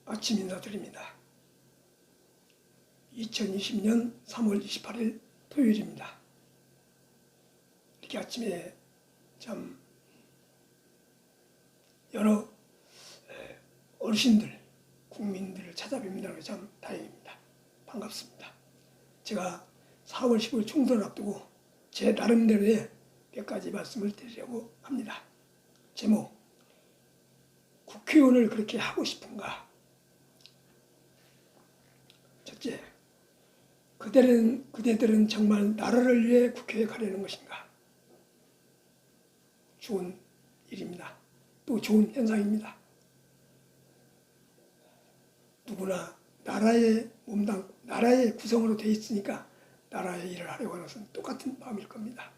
아침 인사드립니다. 2020년 3월 28일 토요일입니다. 이렇게 아침에 참 여러 어르신들, 국민들을 찾아뵙는다는 게 참 다행입니다. 반갑습니다. 제가 4월 15일 총선을 앞두고 제 나름대로의 몇 가지 말씀을 드리려고 합니다. 제목, 국회의원을 그렇게 하고 싶은가? 첫째, 그대들은 정말 나라를 위해 국회에 가려는 것인가? 좋은 일입니다. 또 좋은 현상입니다. 누구나 나라의 몸당, 나라의 구성으로 되어 있으니까 나라의 일을 하려고 하는 것은 똑같은 마음일 겁니다.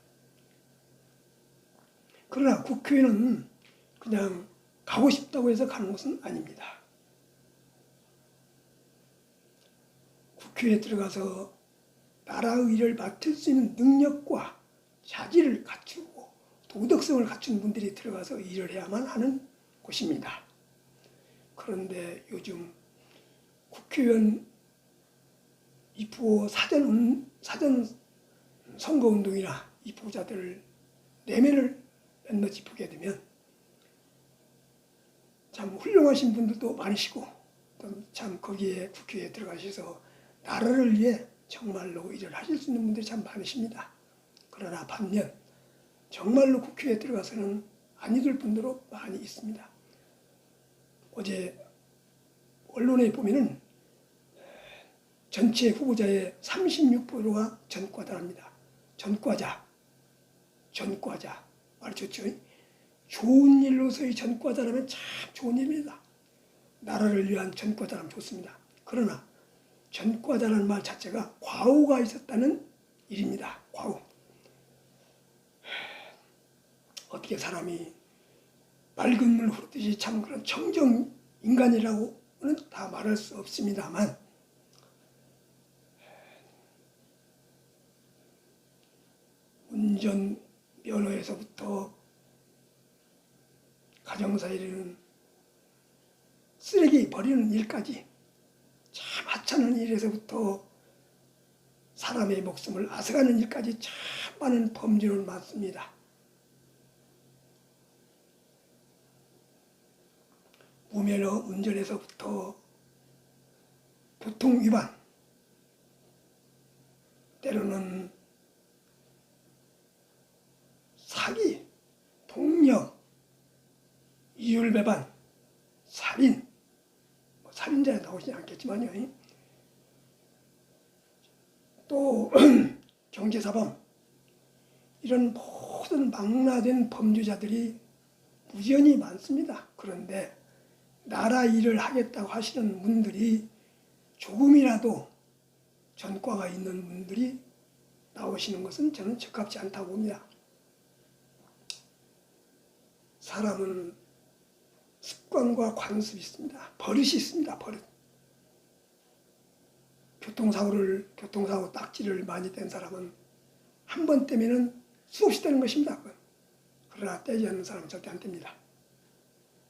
그러나 국회의원은 그냥 가고 싶다고 해서 가는 것은 아닙니다. 국회에 들어가서 나라의 일을 맡을 수 있는 능력과 자질을 갖추고 도덕성을 갖춘 분들이 들어가서 일을 해야만 하는 곳입니다. 그런데 요즘 국회의원 입후 사전 선거운동이나 입후자들 내면을 몇몇 짚게 되면 참 훌륭하신 분들도 많으시고 참 거기에 국회에 들어가셔서 나라를 위해 정말로 일을 하실 수 있는 분들이 참 많으십니다. 그러나 반면 정말로 국회에 들어가서는 아니될 분들도 많이 있습니다. 어제 언론에 보면은 전체 후보자의 36%가 전과자랍니다. 전과자 말 좋죠? 좋은 일로서의 전과자라면 참 좋은 일입니다. 나라를 위한 전과자라면 좋습니다. 그러나 전과자라는 말 자체가 과오가 있었다는 일입니다. 과오. 어떻게 사람이 맑은 물 흐르듯이 참 그런 청정 인간이라고는 다 말할 수 없습니다만 운전 면허에서부터 가정사에 이르는 쓰레기 버리는 일까지 참 하찮은 일에서부터 사람의 목숨을 앗아가는 일까지 참 많은 범죄는 많습니다. 무면허 운전에서부터 교통위반, 때로는 사기, 폭력, 이율배반, 살인, 살인자에 나오지 않겠지만요. 또 경제사범, 이런 모든 망라된 범죄자들이 무지연히 많습니다. 그런데 나라 일을 하겠다고 하시는 분들이 조금이라도 전과가 있는 분들이 나오시는 것은 저는 적합지 않다고 봅니다. 사람은 습관과 관습이 있습니다. 버릇이 있습니다. 버릇. 교통사고 딱지를 많이 뗀 사람은 한 번 떼면은 수없이 떼는 것입니다. 그러나 떼지 않는 사람은 절대 안 뗍니다.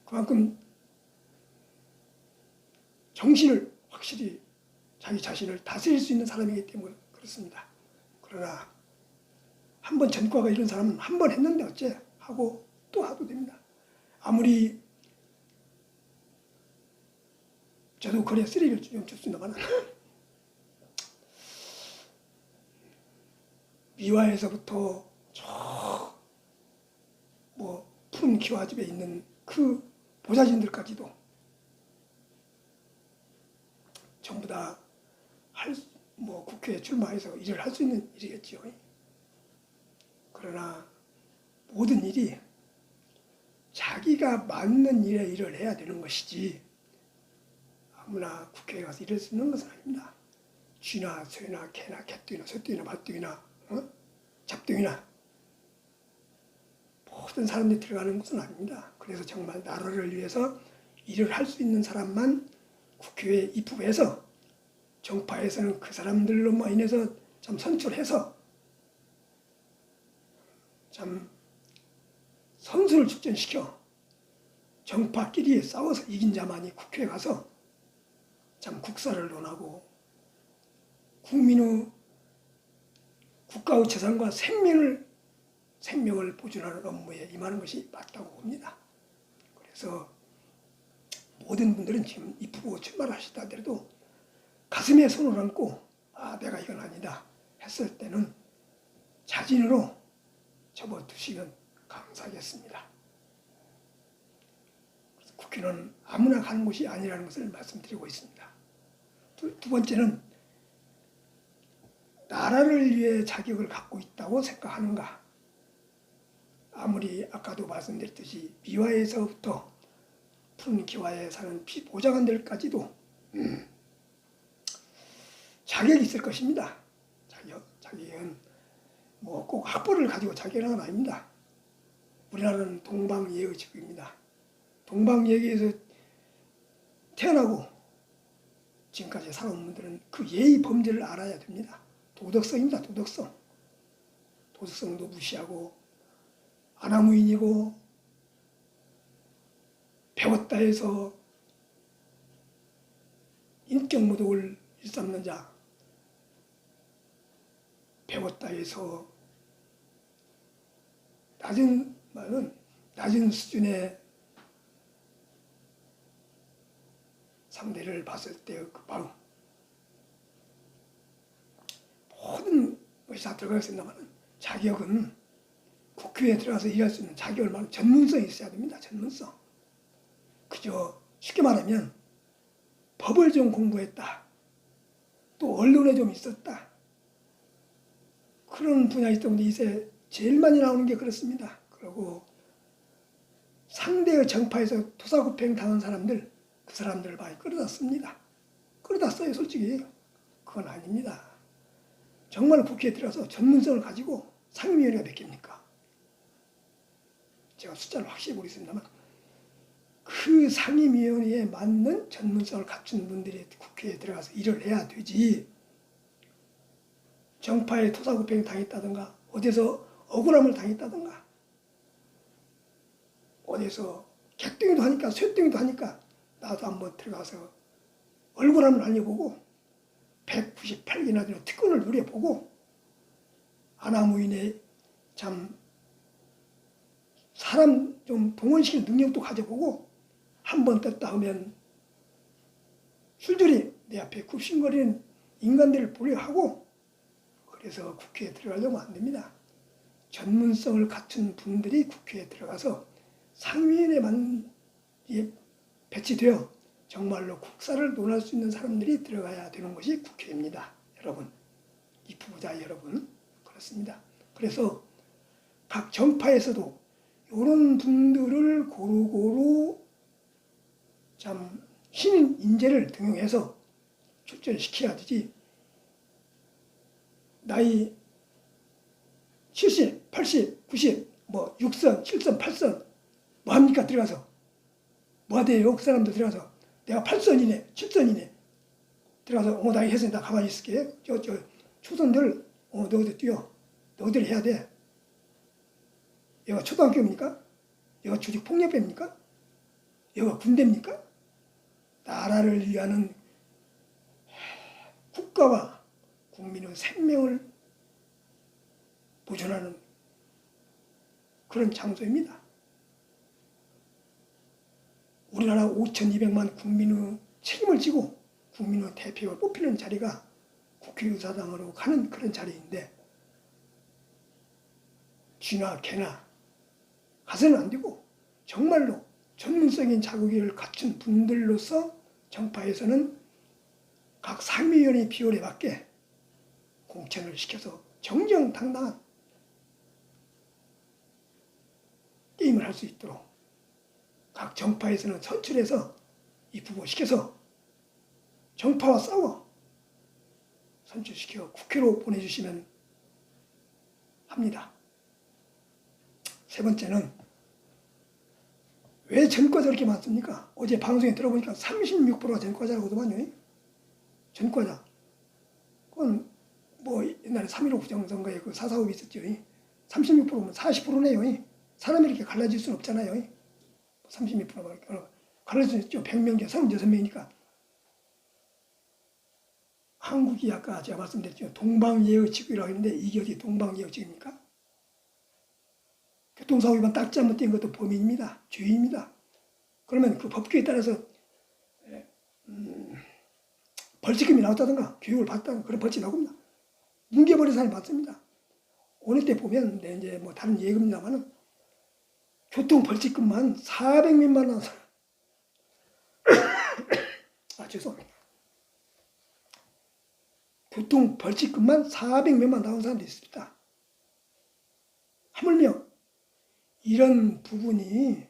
그만큼 정신을 확실히 자기 자신을 다스릴 수 있는 사람이기 때문에 그렇습니다. 그러나 한 번 전과가 이런 사람은 한 번 했는데 어째 하고 또 하도 됩니다. 아무리 저도 거리에 쓰레기를 좀 줍습니다만 미화에서부터 푸른 기와집에 있는 그 보좌진들까지도 전부 다 국회에 출마해서 일을 할 수 있는 일이겠죠. 그러나 모든 일이 자기가 맞는 일에 일을 해야 되는 것이지 아무나 국회에 가서 일할 수 있는 것은 아닙니다. 쥐나 새나 개나 개뚱이나 소뚱이나 말뚱이나 잡뚱이나 모든 사람들이 들어가는 것은 아닙니다. 그래서 정말 나라를 위해서 일을 할 수 있는 사람만 국회에 입후해서 정파에서는 그 사람들로만 인해서 참 선출해서 참 선수를 출전시켜 정파끼리 싸워서 이긴 자만이 국회에 가서 참 국사를 논하고 국민의 국가의 재산과 생명을 보존하는 업무에 임하는 것이 맞다고 봅니다. 그래서 모든 분들은 지금 이쁘고 출마하시다 하더라도 가슴에 손을 얹고 내가 이건 아니다 했을 때는 자진으로 접어두시면 감사하겠습니다. 국회는 아무나 가는 곳이 아니라는 것을 말씀드리고 있습니다. 두 번째는 나라를 위해 자격을 갖고 있다고 생각하는가. 아무리 아까도 말씀드렸듯이 미화에서부터 푸른 기와에 사는 피보좌관들까지도 자격이 있을 것입니다. 자격은 뭐 꼭 학벌을 가지고 자격은 아닙니다. 우리나라는 동방예의 지국입니다. 동방예계에서 태어나고 지금까지 살아온 분들은 그 예의 범죄를 알아야 됩니다. 도덕성입니다. 도덕성도 무시하고 아나무인이고 배웠다 해서 인격모독을 일삼는 자, 배웠다 해서 낮은 수준의 상대를 봤을 때의 그 마음, 모든 것이 다 들어가 있습니다만 자격은 국회에 들어가서 일할 수 있는 자격을 말하는 전문성이 있어야 됩니다. 전문성. 그저 쉽게 말하면 법을 좀 공부했다. 또 언론에 좀 있었다. 그런 분야이기 때문에 이제 제일 많이 나오는 게 그렇습니다. 그리고 상대의 정파에서 토사구팽 당한 사람들, 그 사람들을 많이 끌어다 씁니다. 끌어다 써요, 솔직히. 그건 아닙니다. 정말 국회에 들어가서 전문성을 가지고 상임위원회가 몇 개입니까? 제가 숫자를 확실히 모르겠습니다만 그 상임위원회에 맞는 전문성을 갖춘 분들이 국회에 들어가서 일을 해야 되지. 정파에 토사구팽이 당했다든가 어디서 억울함을 당했다든가 어디서 객동이도 하니까 쇠동이도 하니까 나도 한번 들어가서 얼굴 한번 알려보고 198개나 되는 특권을 누려보고 아나무인의 참 사람 좀 동원시키는 능력도 가져보고 한 번 떴다 하면 줄줄이 내 앞에 굽신거리는 인간들을 보려 하고 그래서 국회에 들어가려면 안 됩니다. 전문성을 갖춘 분들이 국회에 들어가서 상임위원회만 배치되어 정말로 국사를 논할 수 있는 사람들이 들어가야 되는 것이 국회입니다. 여러분, 입후보자 여러분, 그렇습니다. 그래서 각 정파에서도 이런 분들을 고루고루 참 신인 인재를 등용해서 출전시켜야 되지. 나이 70, 80, 90, 뭐 6선, 7선, 8선 뭐 합니까? 들어가서 뭐 하대요? 그 사람들 들어가서 내가 8선이네, 7선이네 들어가서 나이 해서 나 가만히 있을게. 저 초선들 너희들 뛰어. 너희들 해야 돼. 얘가 초등학교입니까? 얘가 조직폭력배입니까? 얘가 군대입니까? 나라를 위하는 국가와 국민의 생명을 보존하는 그런 장소입니다. 우리나라 5,200만 국민의 책임을 지고 국민의 대표를 뽑히는 자리가 국회의사당으로 가는 그런 자리인데 쥐나 개나 가서는 안 되고 정말로 전문성인 자격을 갖춘 분들로서 정파에서는 각 상임위원회 비율에 맞게 공천을 시켜서 정정당당한 게임을 할 수 있도록 각 정파에서는 선출해서 입후보 시켜서 정파와 싸워 선출시켜 국회로 보내주시면 합니다. 세 번째는 왜 전과자 이렇게 많습니까? 어제 방송에 들어보니까 36%가 전과자라고더만요. 전과자. 그건 뭐 옛날에 3.15 부정선거에 그 사사업이 있었죠. 36%면 40%네요. 사람이 이렇게 갈라질 수는 없잖아요. 36%가 갈라질 수 있죠. 100명 중 36명이니까 한국이 아까 제가 말씀드렸죠. 동방예의지국이라고 했는데 이게 어디 동방예의지국입니까? 교통사고 위반 딱지 한번 띈 것도 범인입니다. 죄인입니다. 그러면 그 법규에 따라서 벌칙금이 나왔다든가 교육을 받다든가 그런 벌칙이 나옵니다. 뭉개버린 사람이 많습니다. 어느 때 보면 이제 뭐 다른 예금입니다만은 교통 벌칙금만 400몇만 원. 죄송합니다. 교통 벌칙금만 400몇만 나온 사람도 있습니다. 하물며 이런 부분이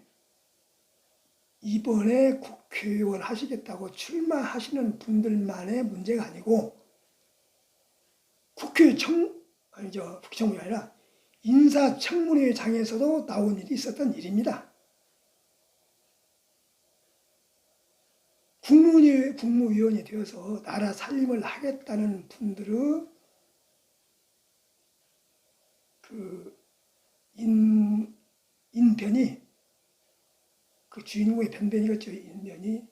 이번에 국회의원 하시겠다고 출마하시는 분들만의 문제가 아니고 국회청문회 아니라 인사청문회장에서도 나온 일이 있었던 일입니다. 국무위원이 되어서 나라 살림을 하겠다는 분들의 그 인변이 그 주인공의 변변이겠죠. 인변이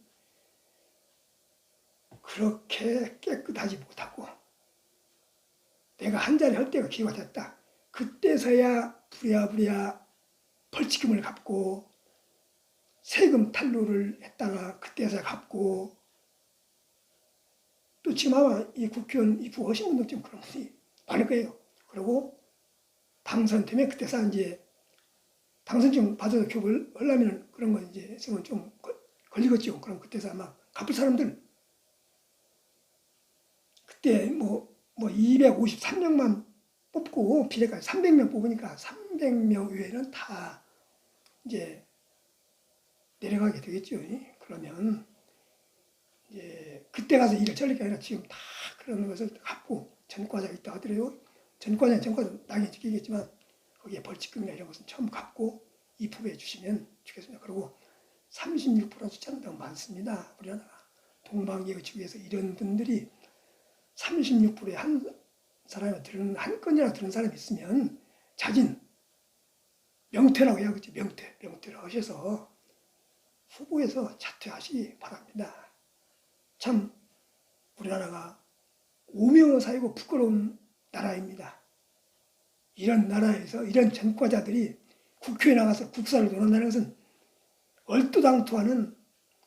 그렇게 깨끗하지 못하고 내가 한 자리 할 때가 기회가 됐다. 그때서야 부랴부랴 벌칙금을 갚고 세금 탈루를 했다가 그때서야 갚고 또 지금 아마 이 국회의원 입후하신 분들 좀 그런 분이 많을 거예요. 그리고 당선되면 그때서 이제 당선증 받아서 교육을 하려면 그런 거 이제 좀 걸리겠죠. 그럼 그때서 아마 갚을 사람들 그때 뭐 253명만 뽑고 비례까지 300명 뽑으니까 300명 외에는 다 이제 내려가게 되겠죠. 그러면 이제 그때 가서 일을 처리가 아니라 지금 다 그런 것을 갚고 전과자가 있다 하더라도 전과자 나중에 지키겠지만 거기에 벌칙금이나 이런 것은 처음 갚고 입후보해 주시면 좋겠습니다. 그리고 36% 숫자는 더 많습니다. 우리나라 동방예의지국에서 이런 분들이 36%의 한 사람이 한 건이라도 들은 사람이 있으면 자진 명퇴라고 해야겠죠. 명퇴라고 하셔서 후보에서 자퇴하시기 바랍니다. 참 우리나라가 오명어사이고 부끄러운 나라입니다. 이런 나라에서 이런 전과자들이 국회에 나가서 국사를 논한다는 것은 얼토당토하는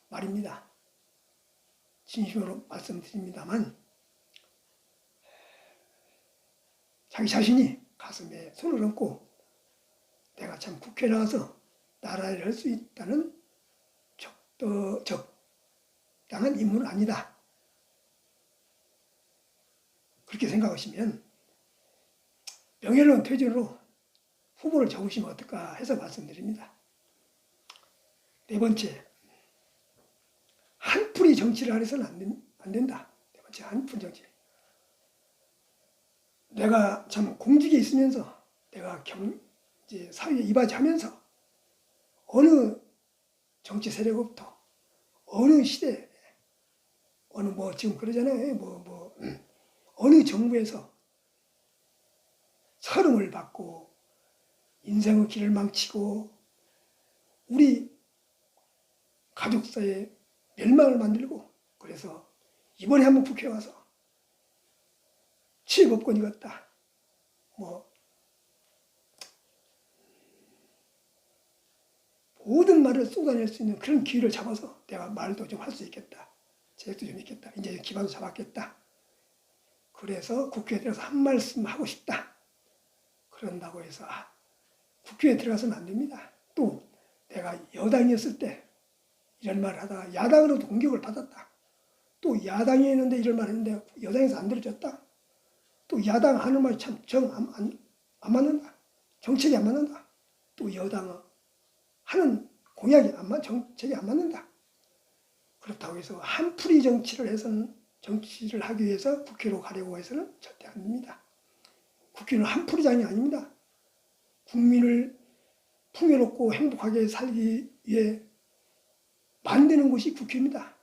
말입니다. 진심으로 말씀드립니다만 자기 자신이 가슴에 손을 얹고 내가 참 국회에 나가서 나라를 할 수 있다는 적당한 인물은 아니다. 그렇게 생각하시면 명예로운 퇴진으로 후보를 적으시면 어떨까 해서 말씀드립니다. 네 번째, 한풀이 정치를 하려서는 안 된다. 네 번째, 한풀 정치. 내가 참 공직에 있으면서 내가 이제 사회에 이바지하면서 어느 정치 세력부터 어느 시대 어느 지금 그러잖아요. 어느 정부에서 서름을 받고 인생의 길을 망치고 우리 가족사의 멸망을 만들고 그래서 이번에 한번 국회에 와서 취업업권 이겼다. 모든 말을 쏟아낼 수 있는 그런 기회를 잡아서 내가 말도 좀 할 수 있겠다. 재력도 좀 있겠다. 이제 기반도 잡았겠다. 그래서 국회에 들어가서 한 말씀 하고 싶다. 그런다고 해서 국회에 들어가서는 안 됩니다. 또 내가 여당이었을 때 이런 말을 하다가 야당으로도 공격을 받았다. 또 야당이 있는데 이런 말을 했는데 여당에서 안 들어줬다. 또 야당 하는 말이 참 안 맞는다. 정책이 안 맞는다. 또 여당 하는 공약이 정책이 안 맞는다. 그렇다고 해서 한풀이 정치를 하기 위해서 국회로 가려고 해서는 절대 안 됩니다. 국회는 한풀이장이 아닙니다. 국민을 풍요롭고 행복하게 살기 위해 만드는 곳이 국회입니다.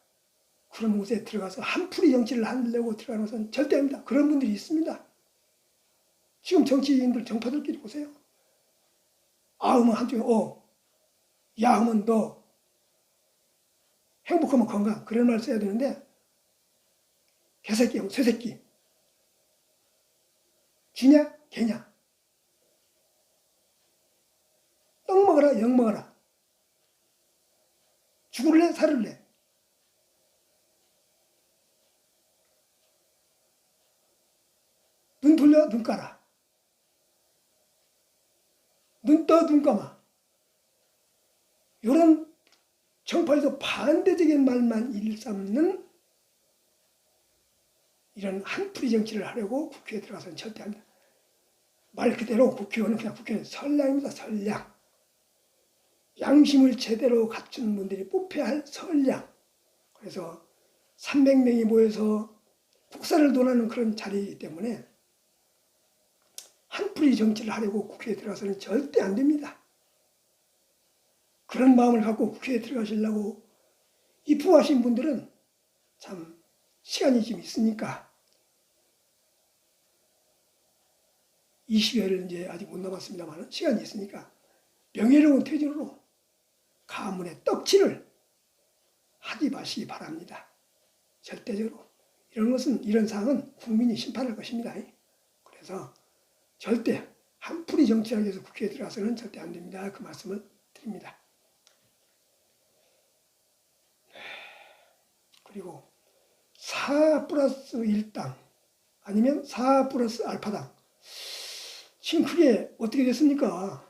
그런 곳에 들어가서 한풀이 정치를 하려고 들어가는 것은 절대 아닙니다. 그런 분들이 있습니다. 지금 정치인들 정파들끼리 보세요. 하면 한쪽에 야 하면 너 행복하면 건강 그런 말 써야 되는데 개새끼하고 쇠새끼. 쥐냐 개냐. 떡 먹어라 영 먹어라. 죽을래 살을래. 눈 돌려 눈 깔아. 눈 떠 눈 감아. 이런 정파에서 반대적인 말만 일삼는 이런 한풀이 정치를 하려고 국회에 들어가서는 절대 안 합니다. 말 그대로 국회의원은 그냥 국회의원 선량입니다. 선량. 양심을 제대로 갖춘 분들이 뽑혀야 할 선량. 그래서 300명이 모여서 국사를 논하는 그런 자리이기 때문에 한풀이 정치를 하려고 국회에 들어가서는 절대 안 됩니다. 그런 마음을 갖고 국회에 들어가시려고 입후하신 분들은 참 시간이 좀 있으니까 20여일 이제 아직 못 남았습니다만 시간이 있으니까 명예로운 퇴진으로 가문의 떡칠을 하지 마시기 바랍니다. 절대적으로. 이런 것은, 이런 사항은 국민이 심판할 것입니다. 그래서 절대 한풀이 정치하기 위해서 국회에 들어가서는 절대 안 됩니다. 그 말씀을 드립니다. 그리고 4 플러스 1당 아니면 4 플러스 알파당. 지금 그게 어떻게 됐습니까?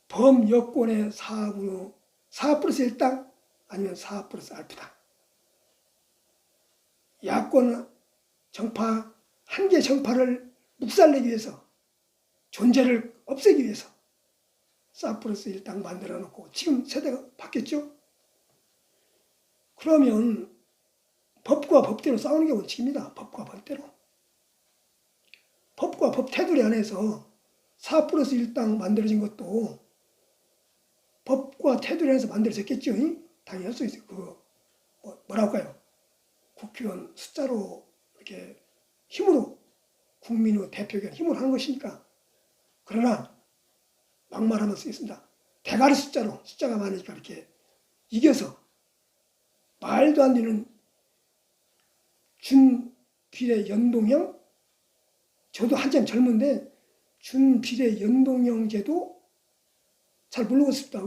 범여권의 4 플러스 1당 아니면 4 플러스 알파당. 야권 정파, 한 개 정파를 묵살내기 위해서, 존재를 없애기 위해서 4 플러스 1당 만들어 놓고 지금 세대가 바뀌었죠? 그러면 법과 법대로 싸우는 게 원칙입니다. 법과 법대로. 법과 법 테두리 안에서 4 플러스 1당 만들어진 것도 법과 테두리 안에서 만들어졌겠죠. 당연히 할 수 있어요. 뭐라고 할까요? 국회의원 숫자로 이렇게 힘으로, 국민의 대표견 힘으로 하는 것이니까. 그러나 막말하면 쓰겠습니다. 대가리 숫자가 많으니까 이렇게 이겨서 말도 안 되는 준비례 연동형, 저도 한참 젊은데 준비례 연동형 제도 잘 모르겠습니다.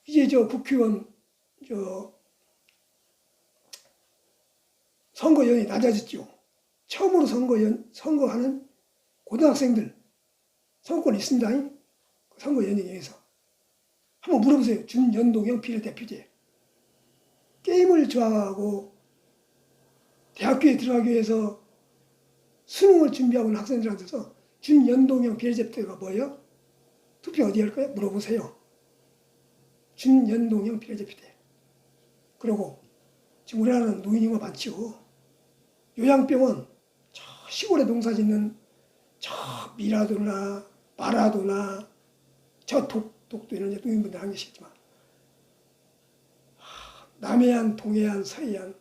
이제 저 국회의원 선거연이 낮아졌죠. 처음으로 선거하는 고등학생들 선거권이 있습니다. 선거연행에서 한번 물어보세요. 준연동형 비례대표제. 게임을 좋아하고 대학교에 들어가기 위해서 수능을 준비하고 있는 학생들한테서 준연동형 비례대표가 뭐예요? 투표 어디 할까요? 물어보세요. 준연동형 비례대표제. 그리고 지금 우리나라는 노인이가 많죠. 요양병원, 저 시골에 농사 짓는 저 미라도나 마라도나 저 독도 이런 노인분들 한 계시겠지만 남해안, 동해안, 서해안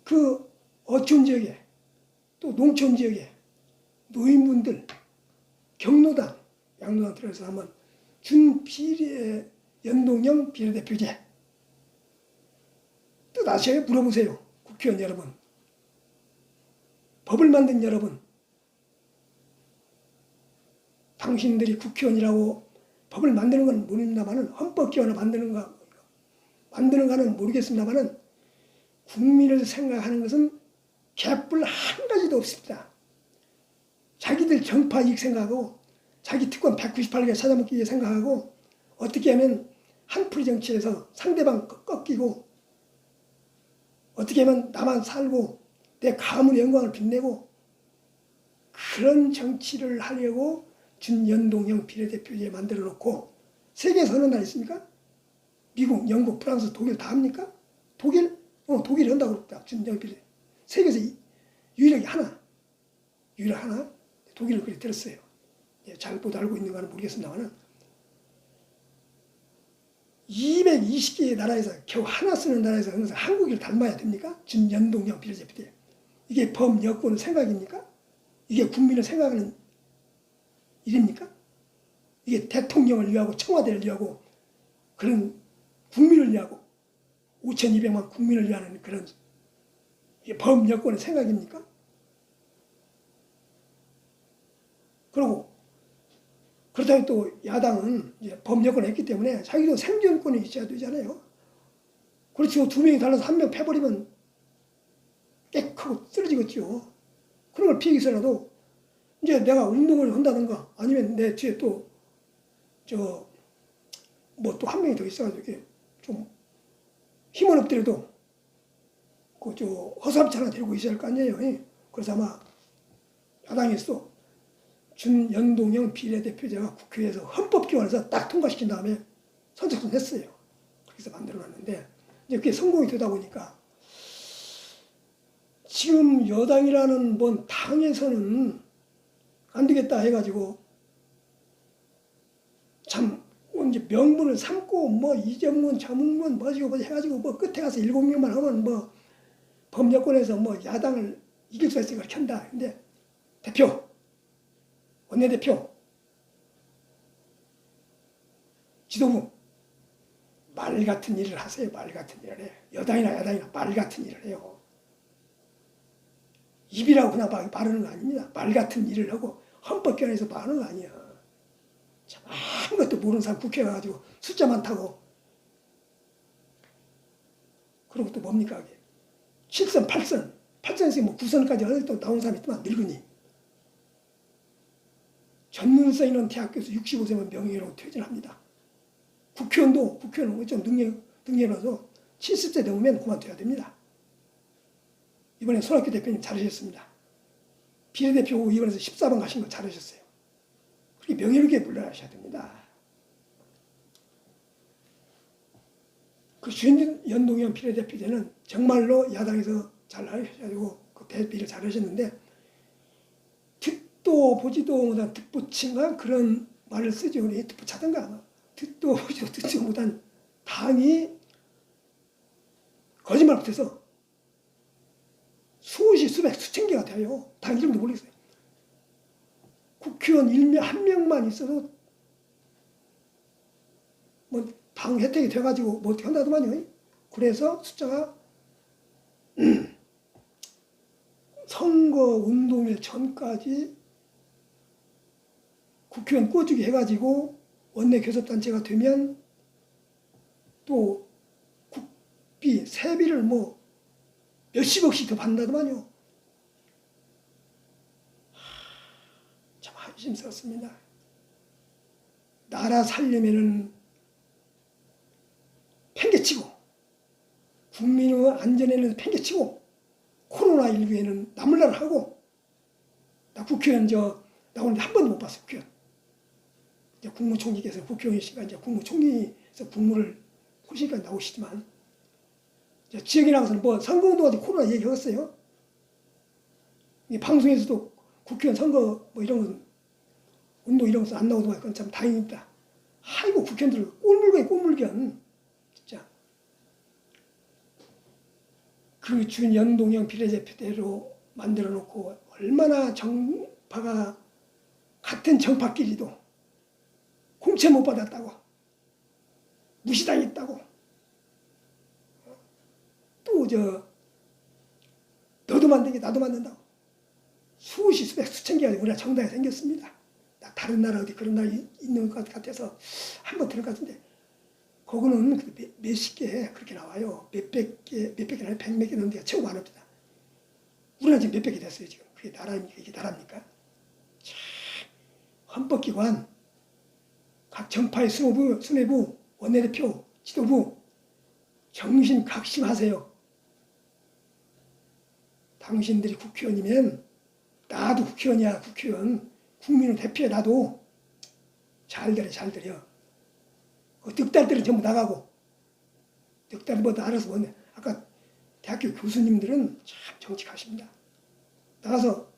그 어촌 지역에 또 농촌 지역에 노인분들 경로당, 양로당 들어서 한번 준비례 연동형 비례대표제 뜻 아셔요? 물어보세요. 국회의원 여러분. 법을 만든 여러분. 당신들이 국회의원이라고 법을 만드는 건 모릅니다만은 헌법기원을 만드는 거는 모르겠습니다만은 국민을 생각하는 것은 개뿔 한 가지도 없습니다. 자기들 정파 이익 생각하고 자기 특권 198개 찾아먹기 위해 생각하고 어떻게 하면 한풀이 정치에서 상대방 꺾이고 어떻게 하면 나만 살고 내 가문의 영광을 빛내고 그런 정치를 하려고 준연동형 비례대표제 만들어 놓고 세계에서 어느 나라 있습니까? 미국, 영국, 프랑스, 독일 다 합니까? 독일? 독일이 한다고 그럽다. 준연동형 비례. 세계에서 유일하게 하나. 독일은 그렇게 들었어요. 잘 못 알고 있는가는 모르겠습니다만 220개의 나라에서 겨우 하나 쓰는 나라에서 항상 한국을 닮아야 됩니까? 준연동형 비례대표제. 이게 범여권의 생각입니까? 이게 국민을 생각하는 일입니까? 이게 대통령을 위하고 청와대를 위하고 그런 국민을 위하고 5,200만 국민을 위하는 그런 법 여권의 생각입니까? 그리고 그렇다고 또 야당은 이제 법 여권을 했기 때문에 자기도 생존권이 있어야 되잖아요. 그렇죠. 두 명이 달라서 한 명 패버리면 깨끗하고 쓰러지겠죠. 그런 걸 피하기 위해서라도 이제 내가 운동을 한다든가 아니면 내 뒤에 또 뭐 또 한 명이 더 있어가지고 이렇게 좀 힘은 없더라도 허수아비차 하나 데리고 있어야 할 거 아니에요. 그래서 아마 야당에서 준연동형 비례대표제가 국회에서 헌법기관에서 딱 통과시킨 다음에 선착순 했어요. 그렇게 해서 만들어놨는데 이제 그게 성공이 되다 보니까 지금 여당이라는 뭔 당에서는 안 되겠다 해가지고 참 이제 명분을 삼고 뭐 이정문 자문문 뭐지고 해가지고 뭐 끝에 가서 7명만 하면 뭐 법여권에서 뭐 야당을 이길 수 있으니까 그렇게 한다. 근데 대표, 원내대표, 지도부 말 같은 일을 하세요. 말 같은 일을 해. 여당이나 야당이나 말 같은 일을 해요. 입이라고 그냥 바르는 거 아닙니다. 말 같은 일을 하고 헌법기관에서 바르는 거 아니야. 참 아무것도 모르는 사람 국회에 가가지고 숫자만 타고 그리고 또 뭡니까 그게 7선, 8선, 8선에서 뭐 9선까지 어디 또 나온 사람이 있더만 늙으니 전문성 있는 대학교에서 65세면 명예로 퇴진합니다. 국회의원은 좀 능력이라서 70세 넘으면 그만둬야 됩니다. 이번에 손학규 대표님 잘하셨습니다. 비례대표 이번에서 14번 가신 거 잘하셨어요. 그렇게 명예롭게 물러나셔야 됩니다. 그 준연동형 비례대표제는 정말로 야당에서 잘 하셔가지고 그 대비를 잘 하셨는데 듣도 보지도 못한 듣보친가 그런 말을 쓰죠. 우리 듣보차던가 듣도 보지도 듣지 못한 당이 거짓말 못해서 수십, 수백, 수천 개가 돼요. 당 이름도 모르겠어요. 국회의원 한 명만 있어도 뭐 당 혜택이 돼가지고 뭐 어떻게 한다더만요. 그래서 숫자가 선거 운동일 전까지 국회의원 꿔주기 해가지고 원내 교섭단체가 되면 또 국비, 세비를 뭐 몇십억씩 더 받는다더만요. 참 한심스럽습니다. 나라 살려면은 팽개치고 국민의 안전에는 팽개치고 코로나19에는 나물나를 하고 나 국회의원 나오는데 한 번도 못 봤어요. 국회의원. 이제 국무총리께서 국회의원이시니까 이제 국무총리에서 국무를 보시니까 나오시지만 지역에 나가서는 뭐 선거운동한테 코로나 얘기했어요. 이 방송에서도 국회의원 선거 뭐 이런 건 운동 이런 것안 나오더만 그건 참 다행입니다. 아이고 국회의원들 꼴물견 진짜 그 준연동형 비례대표대로 만들어 놓고 얼마나 정파가 같은 정파끼리도 공채 못 받았다고 무시당했다고 또 너도 만들게 나도 만든다고 수십 수백 수천 개가 우리나라 정당이 생겼습니다. 다른 나라 어디 그런 나라 있는 것 같아서 한번 들을 것 같은데 거기는 몇십 개 그렇게 나와요. 몇백 개 아니라 100몇 개 넘는 데가 최고 많습니다. 우리나라 지금 몇백 개 됐어요. 지금 그게 나라입니까? 이게 나라입니까? 참, 헌법기관 각 정파의 수뇌부, 원내대표, 지도부 정신 각심하세요. 당신들이 국회의원이면 나도 국회의원이야. 국회의원 국민의 대표야. 나도 잘 들여. 득달들은 전부 나가고 득달 뭐 알아서 뭐네. 아까 대학교 교수님들은 참 정직하십니다. 나가서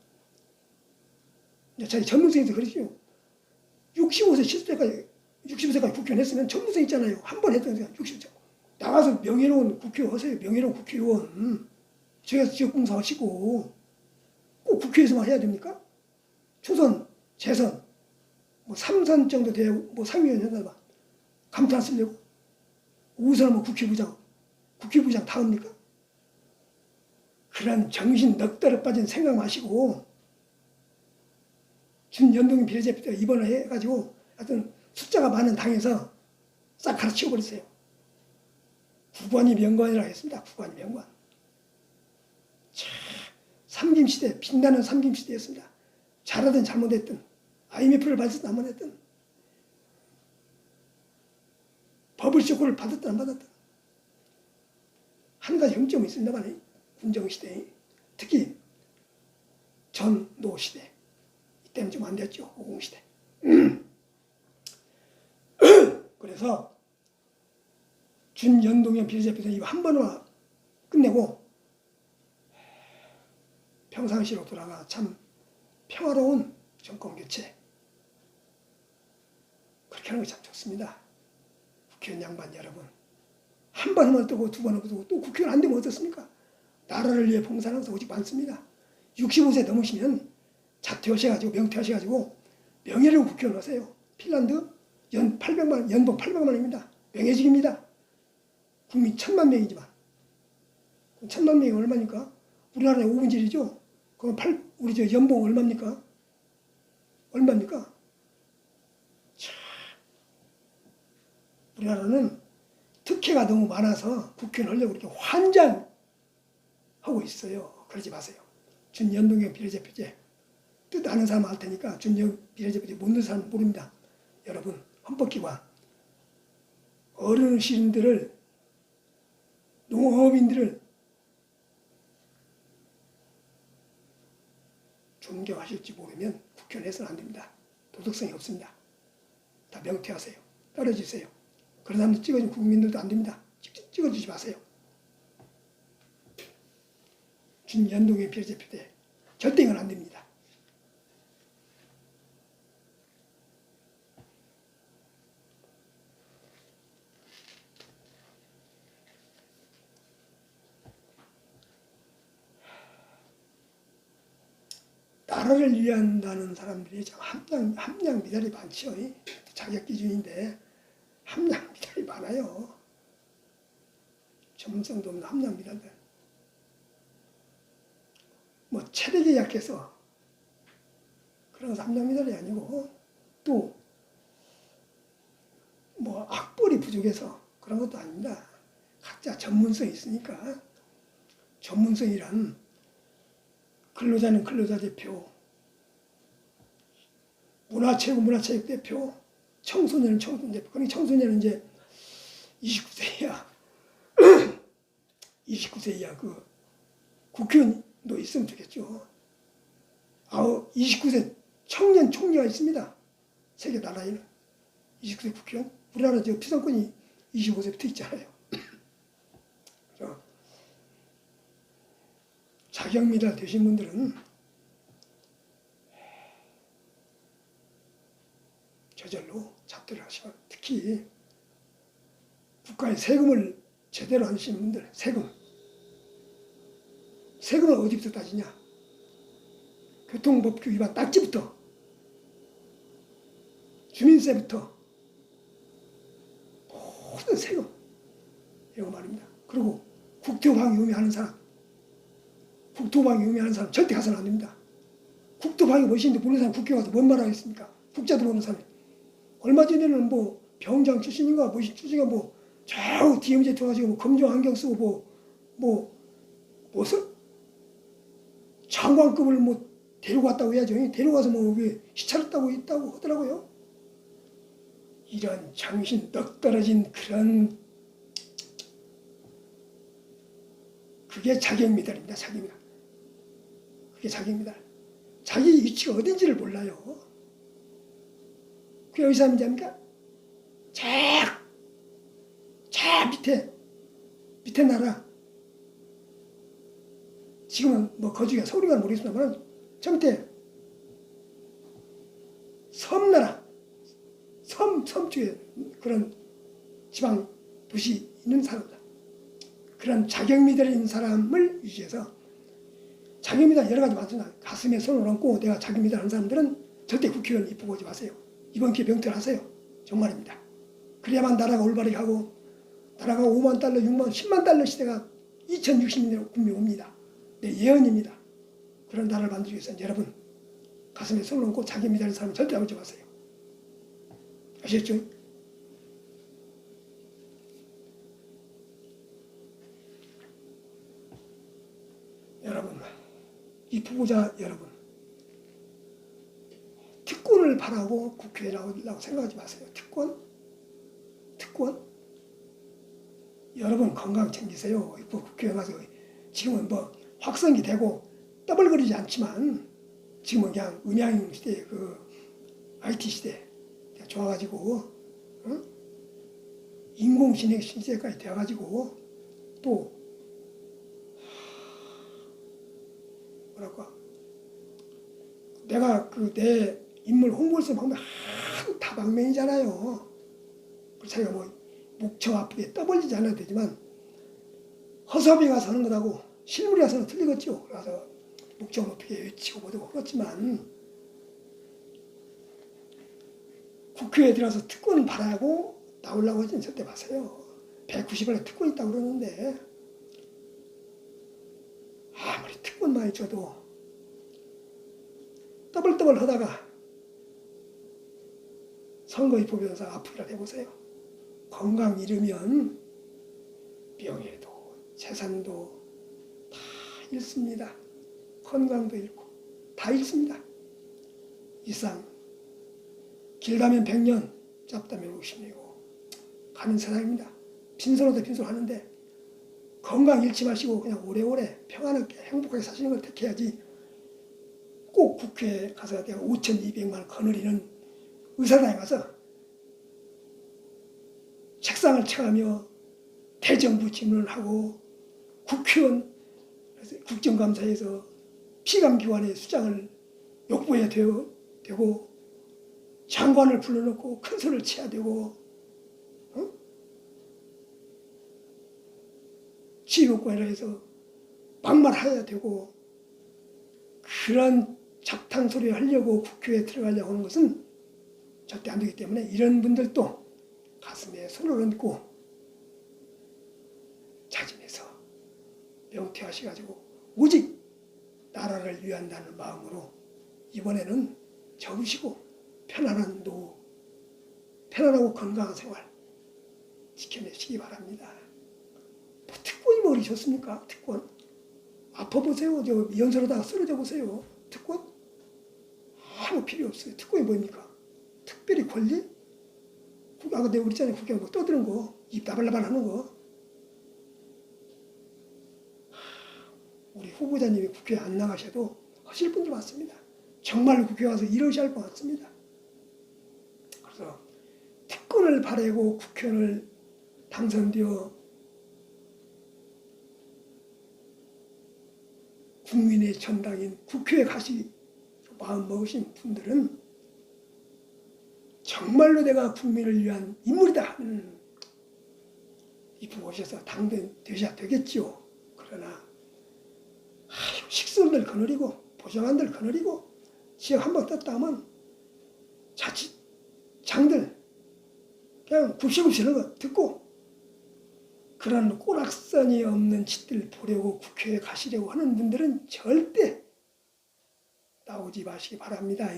자기 전문성에서 그러죠. 65세까지 국회의원 했으면 전문성 있잖아요. 한 번 했던 게 60세. 나가서 명예로운 국회의원 하세요. 명예로운 국회의원. 저기서 지역봉사 하시고 꼭 국회에서만 해야 됩니까? 초선, 재선, 뭐 3선 정도 돼야 뭐 상임위원 한다봐. 감투 안 쓰려고. 5선은 뭐 국회부장, 국회의장 다합니까? 그런 정신 넉달아 빠진 생각 마시고 준연동형 비례대표 입원을 해가지고 하여튼 숫자가 많은 당에서 싹 가르치고 버렸어요. 국관이 명관이라고 했습니다. 국관이 명관. 삼김시대, 빛나는 삼김시대였습니다. 잘하든 잘못했든 IMF를 받았든 안 받았든 버블 쇼크를 받았든 안 받았든 한 가지 흠점이 있습니다만 군정시대, 특히 전노시대 이때는 좀 안 됐죠. 오공시대. 그래서 준연동형 비례대표는 이거 한 번만 끝내고 평상시로 돌아가 참 평화로운 정권 교체 그렇게 하는 게 참 좋습니다. 국회의원 양반 여러분 한 번 하면 뜨고 두 번 하면 뜨고 또 국회의원 안 되면 어떻습니까? 나라를 위해 봉사하는 것도 오직 많습니다. 65세 넘으시면 자퇴하셔가지고 명퇴하셔가지고 명예를 국회의원 하세요. 핀란드 연봉 800만 원입니다. 명예직입니다. 국민 1000만 명이지만 1000만 명이 얼마니까? 우리나라의 5분질이죠. 그럼 우리 저 연봉 얼마입니까? 얼마입니까? 참, 우리나라는 특혜가 너무 많아서 국회의원 하려고 이렇게 환장하고 있어요. 그러지 마세요. 준연동형 비례대표제 뜻 아는 사람 할 테니까 준연 비례대표제 모르는 사람 모릅니다. 여러분 헌법기관 어르신들을 농업인들을 존경하실지 모르면 국회의원 해서는 안 됩니다. 도덕성이 없습니다. 다 명퇴하세요. 떨어지세요. 그런 사람들 찍어준 국민들도 안 됩니다. 찍어주지 마세요. 준연동형 비례대표 때 절대 이건 안 됩니다. 나라를 위한다는 사람들이 참 함량 미달이 많죠. 자격 기준인데 함량 미달이 많아요. 전문성도 없는 함량 미달들. 뭐 체력이 약해서 그런 함량 미달이 아니고 또 뭐 학벌이 부족해서 그런 것도 아닙니다. 각자 전문성이 있으니까 전문성이란 근로자는 근로자 대표, 문화체육은 문화체육 대표, 청소년은 청소년 대표. 그러니 청소년은 이제 29세 이하, 29세 이하 그 국회의원도 있으면 좋겠죠. 29세 청년 총리가 있습니다. 세계 나라에는 29세 국회의원. 우리나라 저 피선권이 25세부터 있잖아요. 그래서 자격미달 되신 분들은 저절로 잡들을 하시고 특히 국가의 세금을 제대로 하시는 분들 세금을 어디부터 따지냐? 교통법규 위반 딱지부터 주민세부터 모든 세금 이런 거 말입니다. 그리고 국토방위 의무하는 사람 국토방위 의무하는 사람 절대 가서는 안 됩니다. 국토방위 무엇인지 모르는 사람 국회 가서 뭔 말 하겠습니까? 국자도 모르는 사람이. 얼마 전에는 뭐 병장 출신인가 뭐 출신인가 뭐 좌우 DMZ 가지고 뭐 검정 안경 쓰고 무슨 장관급을 뭐 데리고 왔다고 해야죠. 데려가서 뭐 시차를 따고 있다고 하더라고요. 이런 정신 떡 떨어진 그런 그게 자격미달입니다. 자격미달. 그게 자격미달. 자기 위치가 어딘지를 몰라요. 그게 어디서 하는지 압니까? 저 밑에 나라. 지금은 뭐 거주가 서울인가 모르겠습니다만 저 밑에 섬나라. 섬 쪽에 그런 지방 도시 있는 사람들. 그런 자격미달이 있는 사람을 유지해서 자격미달 여러 가지 많습니다. 가슴에 손을 얹고 내가 자격미달 하는 사람들은 절대 국회의원 입후보 오지 마세요. 이번 기회에 명퇴를 하세요. 정말입니다. 그래야만 나라가 올바르게 하고 나라가 5만 달러, 6만, 10만 달러 시대가 2060년으로 분명히 옵니다. 내 예언입니다. 그런 나라를 만들기 위해서는 여러분 가슴에 손을 얹고 자기 믿는 사람을 절대 하지 마세요. 아시겠죠? 여러분, 이 부부자 여러분, 특권을 바라고 국회에 나오려고 생각하지 마세요. 특권? 여러분 건강 챙기세요. 국회에 가서 지금은 뭐 확성이 되고 떠벌거리지 않지만 지금은 그냥 음향 시대, IT 시대 좋아가지고 인공지능 시대까지 되어가지고 또 뭐랄까 내가 내 인물 홍보를 보면 한 다방면이잖아요. 자기가 뭐 목청 아프게 떠벌리지 않아도 되지만 허섭이 가서 하는 것하고 실물이 가서는 틀리겠죠. 그래서 목청 높이게 외치고 뭐고 그렇지만 국회에 들어가서 특권 바라고 나오려고 하지는 절대 마세요. 190원에 특권 있다고 그러는데 아무리 특권 많이 줘도 떠벌떠벌 하다가 선거 입법변호사 아프기라도 해보세요. 건강 잃으면 명예도 재산도 다 잃습니다. 건강도 잃고 다 잃습니다. 이상 길다면 100년 짧다면 50년이고 가는 세상입니다. 빈손으로 빈손하는데 건강 잃지 마시고 그냥 오래오래 평안하게 행복하게 사시는 걸 택해야지 꼭 국회에 가서 내가 5,200만 원 거느리는 의사당에 가서 책상을 쳐가며 대정부 질문을 하고 국회의원 국정감사에서 피감기관의 수장을 욕보해야 되고 장관을 불러놓고 큰 소리를 쳐야 되고 지휘권이라 해서 막말해야 되고 그런 잡탕소리를 하려고 국회에 들어가려고 하는 것은 절대 안 되기 때문에 이런 분들도 가슴에 손을 얹고 자진해서 명퇴하셔가지고 오직 나라를 위한다는 마음으로 이번에는 접으시고 편안한 노후, 편안하고 건강한 생활 지켜내시기 바랍니다. 뭐 특권이 뭐 그리 좋습니까? 특권. 아파보세요. 저 연설하다가 쓰러져 보세요. 특권? 아무 필요 없어요. 특권이 뭡니까? 특별히 권리? 아까 내가 그랬잖아요. 국회 뭐 떠드는 거, 입 나발나발 하는 거. 우리 후보자님이 국회에 안 나가셔도 하실 분들 많습니다. 정말로 국회에 와서 이러셔야 할 것 같습니다. 그래서 특권을 바라고 국회의원을 당선되어 국민의 전당인 국회에 가시 마음 먹으신 분들은 정말로 내가 국민을 위한 인물이다 하면 이쁘고 오셔서 당선되셔야 되겠죠. 그러나 식선들 거느리고 보좌관들 거느리고 지역 한번 떴다 하면 자치장들 그냥 굽시굽시 하는 거 듣고 그런 꼬락선이 없는 짓들 보려고 국회에 가시려고 하는 분들은 절대 나오지 마시기 바랍니다.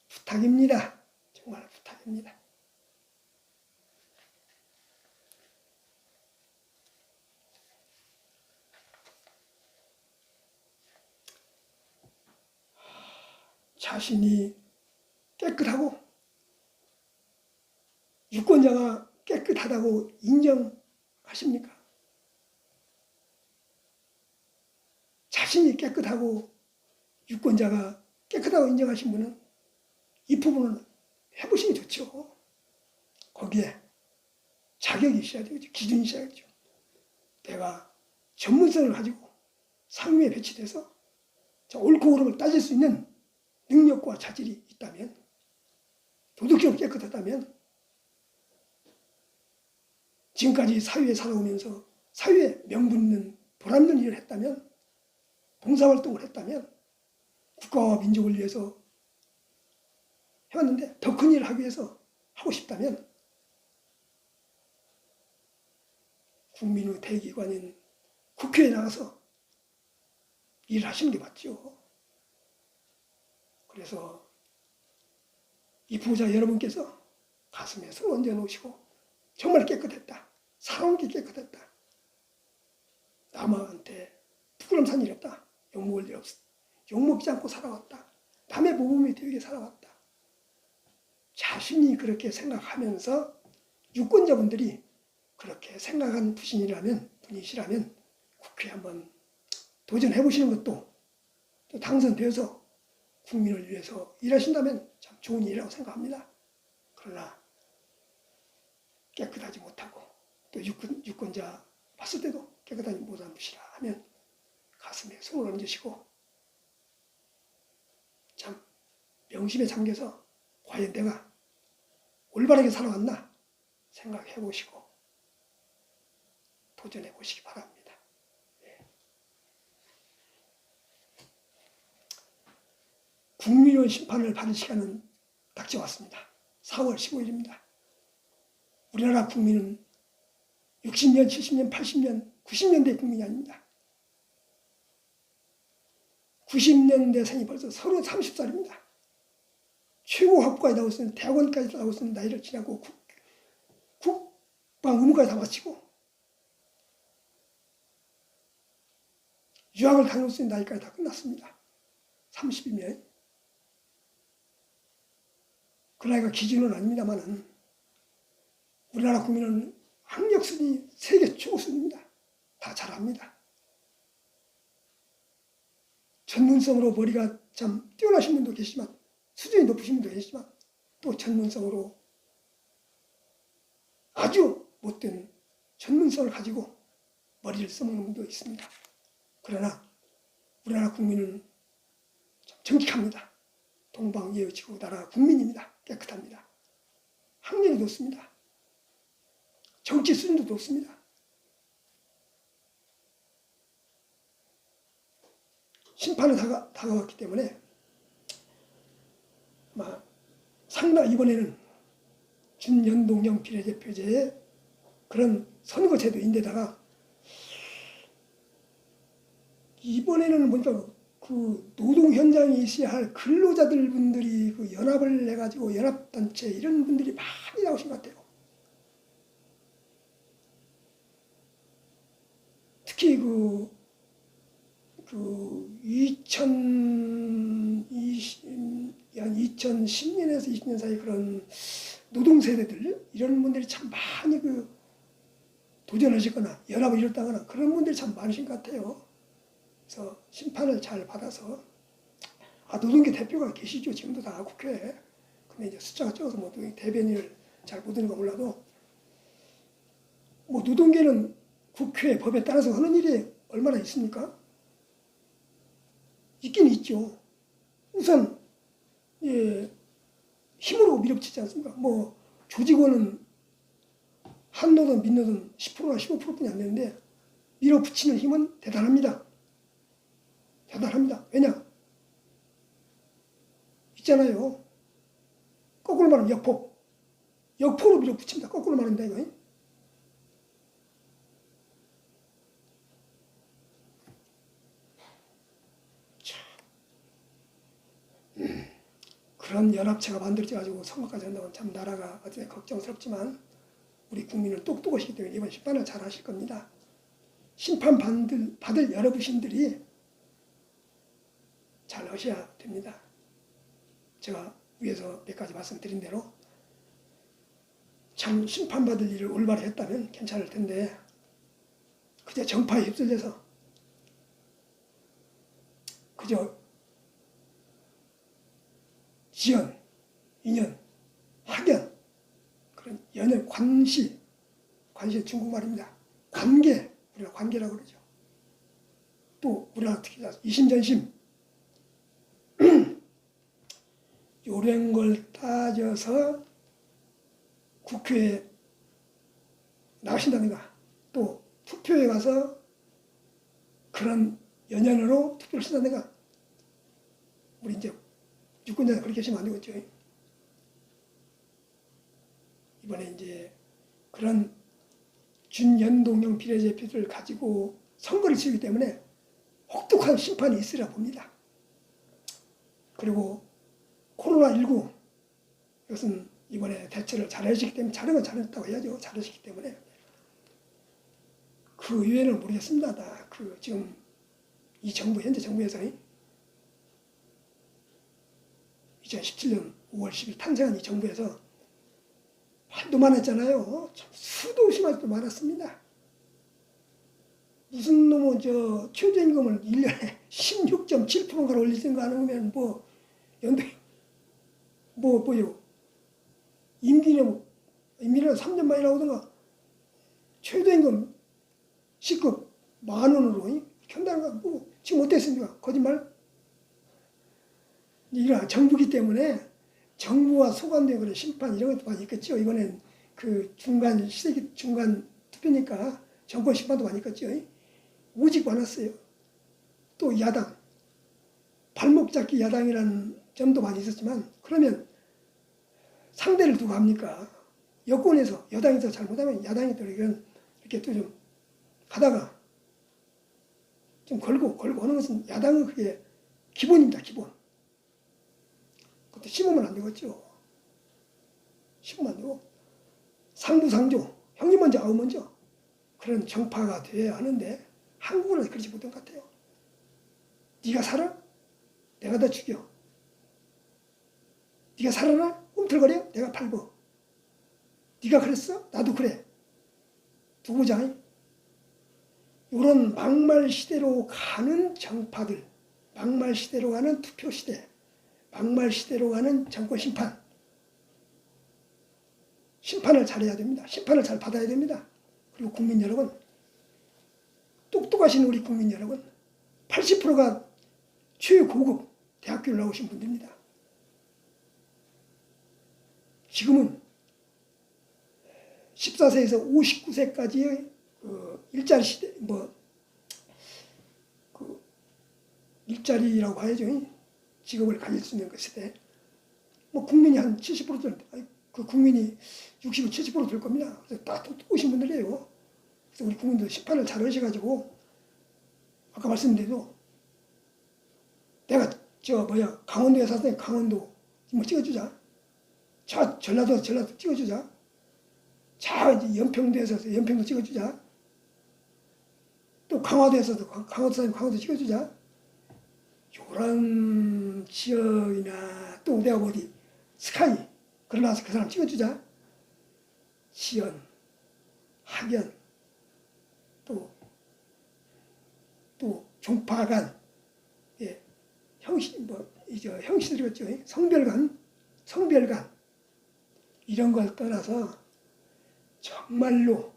부탁입니다. 정말 부탁입니다. 자신이 깨끗하고 유권자가 깨끗하다고 인정하십니까? 자신이 깨끗하고 유권자가 깨끗하고 인정하신 분은 이 부분은 해보시는 게 좋죠. 거기에 자격이 있어야 되겠죠. 기준이 있어야겠죠. 내가 전문성을 가지고 상위에 배치돼서 옳고 그름을 따질 수 있는 능력과 자질이 있다면 도덕적으로 깨끗하다면 지금까지 사회에 살아오면서 사회에 명분 있는 보람 있는 일을 했다면 봉사활동을 했다면 국가와 민족을 위해서 해왔는데 더 큰 일을 하기 위해서 하고 싶다면 국민의 대기관인 국회에 나가서 일을 하시는 게 맞죠. 그래서 이 부자 여러분께서 가슴에 손 얹어 놓으시고 정말 깨끗했다. 살아온 게 깨끗했다. 남한테 부끄럼 산 일 없다. 욕먹을 일 없어. 욕먹지 않고 살아왔다. 남의 모범이 되게 살아왔다. 자신이 그렇게 생각하면서 유권자분들이 그렇게 생각한 분이시라면 국회에 한번 도전해 보시는 것도 또 당선되어서 국민을 위해서 일하신다면 참 좋은 일이라고 생각합니다. 그러나 깨끗하지 못하고 또 유권자 봤을 때도 깨끗하지 못한 분이라 하면 가슴에 손을 얹으시고 참 명심에 잠겨서 과연 내가 올바르게 살아왔나 생각해 보시고 도전해 보시기 바랍니다. 네. 국민의 심판을 받을 시간은 닥쳐왔습니다. 4월 15일입니다. 우리나라 국민은 60년, 70년, 80년, 90년대 국민이 아닙니다. 90년대생이 벌써 30살입니다. 최고 학부까지 나왔으면 대학원까지 나왔으면 나이를 지나고 국방 의무까지 다 마치고 유학을 다녔으면 나이까지 다 끝났습니다. 30이면 그 나이가 기준은 아닙니다만은 우리나라 국민은 학력 순위 세계 최고순입니다. 다 잘합니다. 전문성으로 머리가 참 뛰어나신 분도 계시지만 수준이 높으신 분도 계시지만 또 전문성으로 아주 못된 전문성을 가지고 머리를 써먹는 분도 있습니다. 그러나 우리나라 국민은 참 정직합니다. 동방예의지구 나라 국민입니다. 깨끗합니다. 학력이 높습니다. 정치 수준도 높습니다. 심판은 다가왔기 때문에 상당 이번에는 준연동형 비례대표제의 그런 선거제도인데다가 이번에는 보니까 그 노동 현장에 있어야 할 근로자들 분들이 그 연합을 해가지고 연합단체 이런 분들이 많이 나오신 것 같아요. 특히 그 2010년에서 20년 사이 그런 노동 세대들 이런 분들이 참 많이 그 도전하시거나 연합을 이뤘다거나 그런 분들이 참 많으신 것 같아요. 그래서 심판을 잘 받아서 노동계 대표가 계시죠. 지금도 다 국회에. 근데 이제 숫자가 적어서 뭐 대변인을 잘 못하는 거 몰라도 뭐 노동계는 국회 법에 따라서 하는 일이 얼마나 있습니까? 있긴 있죠. 우선 힘으로 밀어붙이지 않습니까? 뭐 조직원은 한노든 민노든 10%나 15%뿐이 안 되는데 밀어붙이는 힘은 대단합니다. 대단합니다. 왜냐? 있잖아요. 거꾸로 말하면 역폭. 역폭으로 밀어붙입니다. 거꾸로 말합니다. 이거. 그런 연합체가 만들어져가지고 선거까지 한다면 참 나라가 어떻게 걱정스럽지만 우리 국민은 똑똑하시기 때문에 이번 심판을 잘 하실 겁니다. 심판 받을 여러분들이 잘 하셔야 됩니다. 제가 위에서 몇 가지 말씀드린 대로 참 심판받을 일을 올바로 했다면 괜찮을 텐데 그저 정파에 휩쓸려서 그저 지연, 인연, 학연 그런 연연 관시 중국말입니다. 관계, 우리가 관계라고 그러죠. 또 우리나라 특히 이심전심 요런 걸 따져서 국회에 나가신다든가 또 투표에 가서 그런 연연으로 투표를 쓴다든가 우리 이제 유권자가 그렇게 하시면 안 되겠죠. 이번에 이제 그런 준연동형 비례대표를 가지고 선거를 치르기 때문에 혹독한 심판이 있으리라 봅니다. 그리고 코로나19 이것은 이번에 대처를 잘하시기 때문에 잘한 건 잘했다고 해야죠. 잘하시기 때문에 그 이유는 모르겠습니다. 그 지금 이 정부 현재 정부에서 2017년 5월 10일 탄생한 이 정부에서 한도 많았잖아요. 수도 없이 말도 많았습니다. 무슨 놈은 최저임금을 1년에 16.7%인가 올리든가 하면 연대 뭐요 임기는 3년 만에 나오든가 최저임금 C급 10,000원으로 현다는 거 지금 어땠습니까? 거짓말? 이런 정부기 때문에 정부와 소관된 그런 심판 이런 것도 많이 있겠죠. 이번엔 그 중간 투표니까 정권 심판도 많이 있겠죠. 오직 많았어요. 또 야당 발목 잡기 야당이라는 점도 많이 있었지만 그러면 상대를 누가 합니까? 여권에서 여당에서 잘못하면 야당이 또 이렇게 또 좀 가다가 좀 걸고 하는 것은 야당은 그게 기본입니다. 기본. 그것도 심으면 안 되겠죠. 심으면 안 되고 상부상조 형이 먼저 아우 먼저 그런 정파가 돼야 하는데 한국은 그렇지 못한 것 같아요. 네가 살아? 내가 다 죽여. 네가 살아나? 꿈틀거려? 내가 팔고. 네가 그랬어? 나도 그래. 두고 자. 이런 막말 시대로 가는 정파들, 막말 시대로 가는 투표 시대, 막말 시대로 가는 정권 심판. 심판을 잘해야 됩니다. 심판을 잘 받아야 됩니다. 그리고 국민 여러분, 똑똑하신 우리 국민 여러분, 80%가 최고급 대학교를 나오신 분들입니다. 지금은 14세에서 59세까지의 일자리 시대, 일자리라고 봐야죠. 직업을 가질 수 있는 그 시대. 국민이 한 70%, 그 국민이 60, 70%될 겁니다. 그래서 딱 똑똑하신 분들이에요. 그래서 우리 국민들 심판을 잘 하셔가지고, 아까 말씀드린 내가 강원도에 사서 강원도 찍어주자. 전라도 찍어주자. 이제 연평도에서 연평도 찍어주자. 또 강화도에서도 강화도 찍어주자. 요런 지역이나 또 내가 어디 스카이 그러나서 그 사람 찍어주자. 지연, 학연, 또 종파간, 형씨들이겠죠. 성별간 이런 걸 떠나서 정말로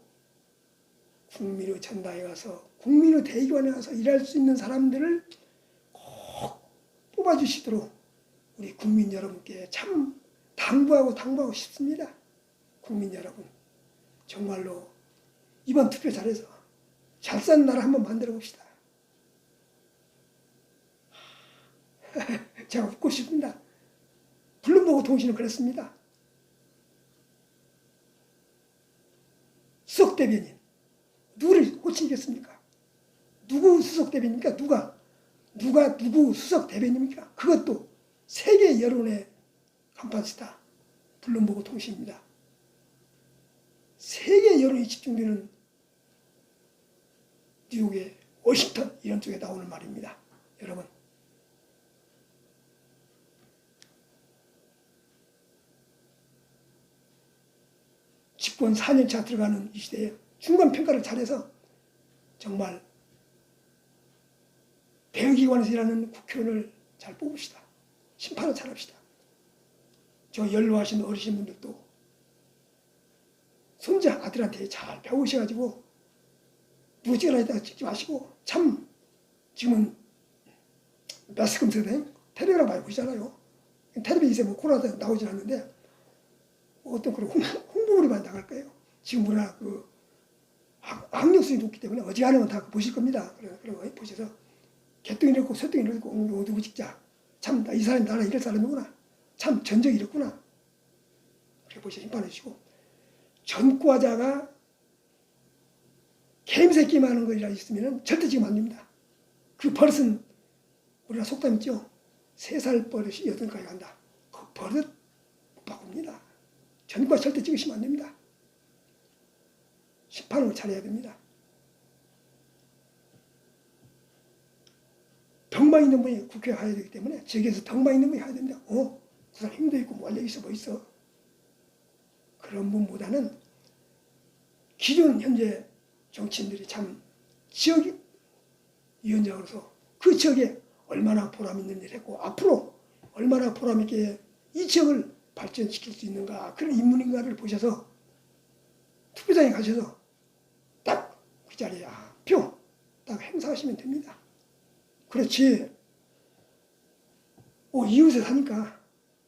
국민의 전당에 가서 국민의 대의원에 가서 일할 수 있는 사람들을 꼭 뽑아주시도록 우리 국민 여러분께 참 당부하고 싶습니다. 국민 여러분, 정말로 이번 투표 잘해서 잘 사는 나라 한번 만들어 봅시다. 제가 웃고 싶습니다. 블룸버그 통신은 그랬습니다. 수석 대변인 누구를 꽂히겠습니까? 누구 수석 대변인입니까? 누구 수석 대변인입니까? 그것도 세계 여론의 간판 스타 블룸버그 통신입니다. 세계 여론이 집중되는 뉴욕의 워싱턴 이런 쪽에 나오는 말입니다. 여러분, 집권 4년차 들어가는 이 시대에 중간평가를 잘해서 정말 대의기관에서 일하는 국회의원을 잘 뽑읍시다. 심판을 잘합시다. 저 연로하신 어르신분들도 손자 아들한테 잘 배우셔가지고 누구 찍으라 했다가 찍지 마시고 참 지금은 매스컴 세대 텔레비전 많이 보시잖아요. 텔레비전에 코로나 때 나오질 않는데 어떤 그런 홍보물이 많이 나갈 거예요. 지금 우리나라 그 학력수준이 높기 때문에 어지간하면 다 보실 겁니다. 그런 거 보셔서 개똥이 이렇고 새똥이 이렇고 누구 찍자. 참 이 사람이 나라 이럴 사람이구나. 참 전적이 이렇구나. 그렇게 보시고 심판해 주시고 전과자가 개미새끼 많은 거라 있으면 절대 지금 안 됩니다. 그 버릇은 우리가 속담 있죠. 3살 버릇이 8까지 간다. 그 버릇 못 바꿉니다. 전과 절대 찍으시면 안 됩니다. 심판을 잘해야 됩니다. 병만 있는 분이 국회에 가야 되기 때문에 지역에서 병만 있는 분이 가야 됩니다. 그 사람 힘도 있고 원래 있어 뭐 있어. 그런 분보다는 기존 현재 정치인들이 참 지역위원장으로서 그 지역에 얼마나 보람 있는 일을 했고 앞으로 얼마나 보람 있게 이 지역을 발전시킬 수 있는가 그런 인물인가를 보셔서 투표장에 가셔서 딱 그 자리에 표 딱 행사하시면 됩니다. 그렇지 이웃에 사니까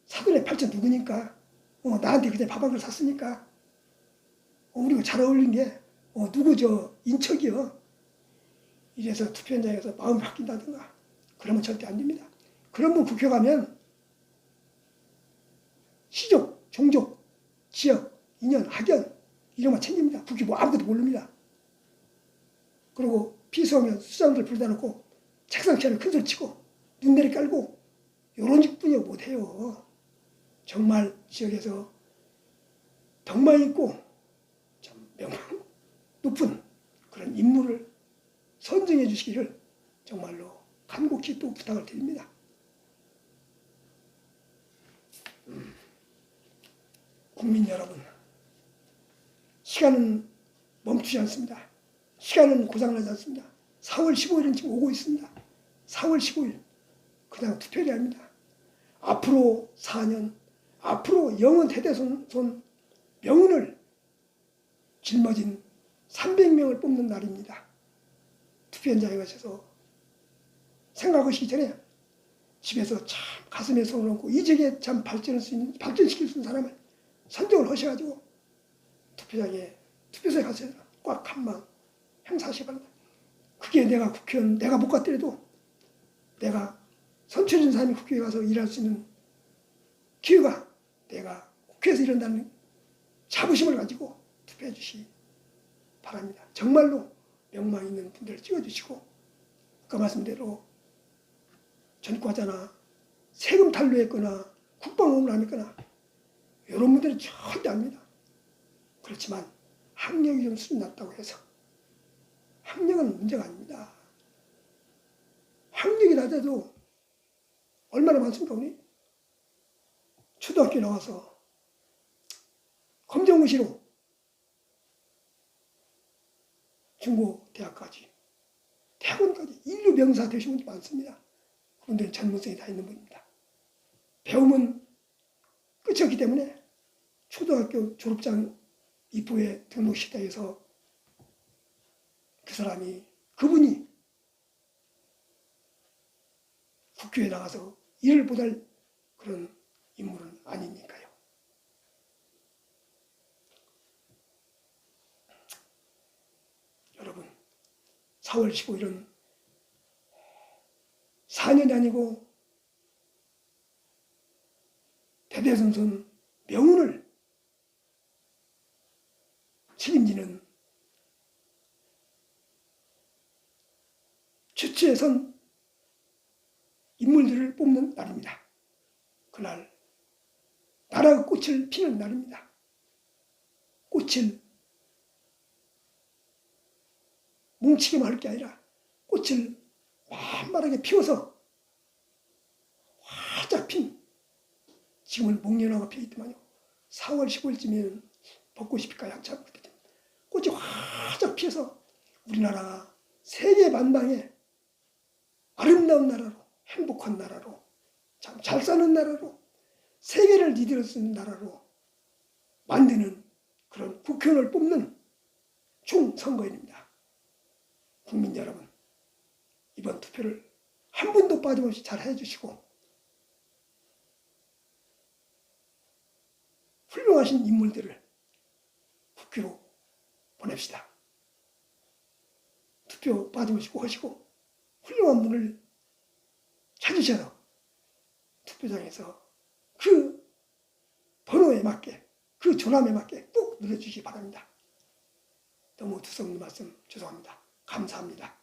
사돈의 팔자 누구니까 나한테 그냥 밥 한 그릇 샀으니까 우리가 잘 어울린 게 누구 저 인척이요 이래서 투표 현장에서 마음이 바뀐다든가 그러면 절대 안 됩니다. 그런 분 국회 가면 시족, 종족, 지역, 인연, 학연 이런 거 챙깁니다. 국회 뭐 아무것도 모릅니다. 그리고 피수하면 수장들 불러다 놓고 책상 차를 큰소리 치고 눈대리 깔고 요런 짓뿐이요 못해요. 정말 지역에서 덕망 있고 좀 명망 높은 그런 인물을 선정해 주시기를 정말로 간곡히 또 부탁을 드립니다. 국민 여러분, 시간은 멈추지 않습니다. 시간은 고장나지 않습니다. 4월 15일은 지금 오고 있습니다. 4월 15일 그냥 투표해야 합니다. 앞으로 4년, 앞으로 영원 대대손 명운을 짊어진 300명을 뽑는 날입니다. 투표 현장에 가셔서 생각하시기 전에 집에서 참 가슴에 손을 얹고 이 지역에 참 발전시킬 수 있는 사람을 선정을 하셔가지고 투표소에 가서 꽉 한방 행사하시기 바랍니다. 그게 내가 국회의원, 내가 못 갔더라도 내가 선출된 사람이 국회에 가서 일할 수 있는 기회가 내가 국회에서 일한다는 자부심을 가지고 투표해 주시기 바랍니다. 정말로 명망 있는 분들을 찍어주시고 아까 말씀대로 전과자나 세금 탈루했거나 국방업을 안 했거나 이런 분들은 절대 아닙니다. 그렇지만 학력이 좀 수준 낮다고 해서 학력은 문제가 아닙니다. 학력이 낮아도 얼마나 많습니까? 우리 초등학교 나와서 검정고시로 중고 대학까지 대학원까지 인류 명사 되신 분들 많습니다. 그분들은 전문성이 다 있는 분입니다. 배움은 끝이 없기 때문에 초등학교 졸업장 입부에 등록 시대에서 그분이 국교에 나가서 일을 못할 그런 인물은 아니니까요. 여러분 4월 15일은 4년이 아니고 대대손손 명운을 책임지는 주체에 선 인물들을 뽑는 날입니다. 그날 나라가 꽃을 피는 날입니다. 꽃을 뭉치기만 할 게 아니라 꽃을 만만하게 피워서 활짝 핀 지금은 목련화가 피어있더만요. 4월 15일쯤에는 벚꽃이 필까요? 한참 그때 꽃이 활짝 피어서 우리나라가 세계 만방에 아름다운 나라로 행복한 나라로 참 잘 사는 나라로 세계를 이끌어 쓰는 나라로 만드는 그런 국회의원을 뽑는 총선거일입니다. 국민 여러분 이번 투표를 한 분도 빠짐없이 잘 해주시고 훌륭하신 인물들을 국회로 보냅시다. 투표 빠짐없이 꼭 하시고 훌륭한 분을 찾으셔서 투표장에서 그 번호에 맞게 그 조남에 맞게 꼭 눌러주시기 바랍니다. 너무 두서없는 말씀 죄송합니다. 감사합니다.